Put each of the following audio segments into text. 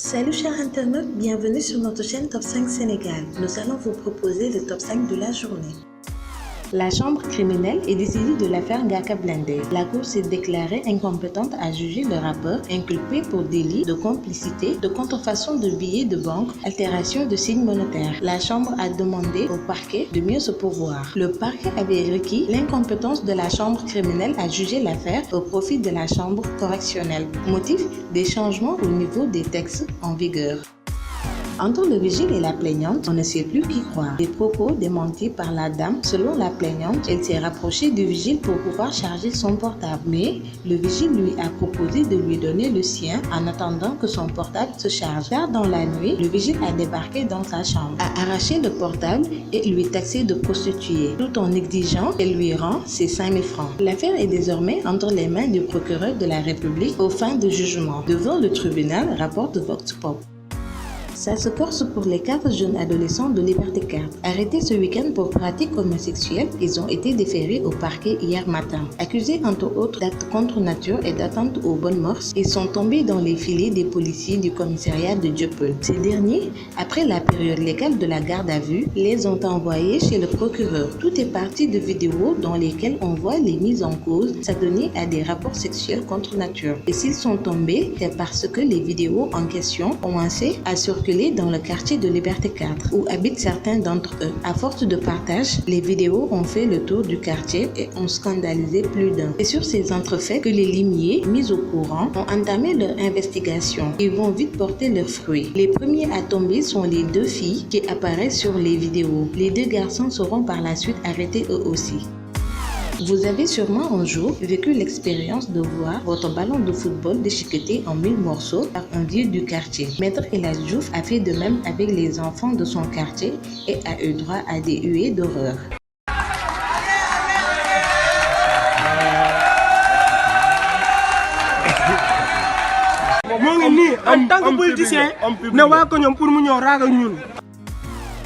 Salut chers internautes, bienvenue sur notre chaîne Top 5 Sénégal. Nous allons vous proposer le top 5 de la journée. La chambre criminelle est décidée de l'affaire Ngaaka Blindé. La cour s'est déclarée incompétente à juger le rappeur inculpé pour délit de complicité, de contrefaçon de billets de banque, altération de signes monétaires. La chambre a demandé au parquet de mieux se pourvoir. Le parquet avait requis l'incompétence de la chambre criminelle à juger l'affaire au profit de la chambre correctionnelle. Motif des changements au niveau des textes en vigueur. Entre le vigile et la plaignante, on ne sait plus qui croire. Des propos démentis par la dame. Selon la plaignante, elle s'est rapprochée du vigile pour pouvoir charger son portable. Mais le vigile lui a proposé de lui donner le sien en attendant que son portable se charge. Tard dans la nuit, le vigile a débarqué dans sa chambre, a arraché le portable et lui taxé de prostituée, tout en exigeant qu'elle lui rende ses 5 000 francs. L'affaire est désormais entre les mains du procureur de la République aux fins de jugement. Devant le tribunal, rapporte Vox Pop. Ça se corse pour les 4 jeunes adolescents de Liberté 4. Arrêtés ce week-end pour pratiques homosexuelles, ils ont été déférés au parquet hier matin. Accusés entre autres d'actes contre nature et d'atteinte aux bonnes mœurs, ils sont tombés dans les filets des policiers du commissariat de Dieuppeul. Ces derniers, après la période légale de la garde à vue, les ont envoyés chez le procureur. Tout est parti de vidéos dans lesquelles on voit les mises en cause s'adonner à des rapports sexuels contre nature. Et s'ils sont tombés, c'est parce que les vidéos en question ont commencé à circuler dans le quartier de Liberté 4, où habitent certains d'entre eux. À force de partage, les vidéos ont fait le tour du quartier et ont scandalisé plus d'un. C'est sur ces entrefaits que les limiers, mis au courant, ont entamé leur investigation. Ils vont vite porter leurs fruits. Les premiers à tomber sont les 2 filles qui apparaissent sur les vidéos. Les 2 garçons seront par la suite arrêtés eux aussi. Vous avez sûrement un jour vécu l'expérience de voir votre ballon de football déchiqueté en 1000 morceaux par un vieux du quartier. Maître El Hadji Diouf a fait de même avec les enfants de son quartier et a eu droit à des huées d'horreur. En tant que politicien,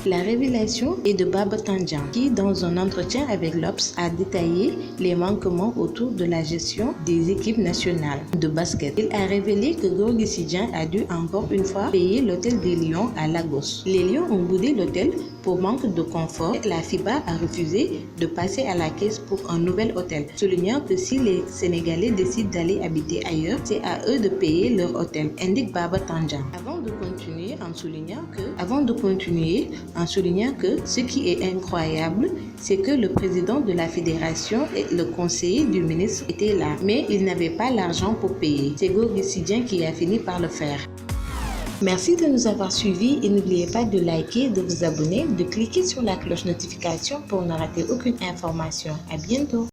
La révélation est de Baba Tandian qui, dans un entretien avec l'Obs, a détaillé les manquements autour de la gestion des équipes nationales de basket. Il a révélé que Gorgui Sy Dieng a dû encore une fois payer l'hôtel des Lions à Lagos. Les Lions ont boudé l'hôtel pour manque de confort. La FIBA a refusé de passer à la caisse pour un nouvel hôtel, soulignant que si les Sénégalais décident d'aller habiter ailleurs, c'est à eux de payer leur hôtel, indique Baba Tandian. Avant de continuer en soulignant que ce qui est incroyable, c'est que le président de la fédération et le conseiller du ministre étaient là, mais ils n'avaient pas l'argent pour payer. C'est Gorgui Sy Dieng qui a fini par le faire. Merci de nous avoir suivis et n'oubliez pas de liker, de vous abonner, de cliquer sur la cloche notification pour ne rater aucune information. À bientôt.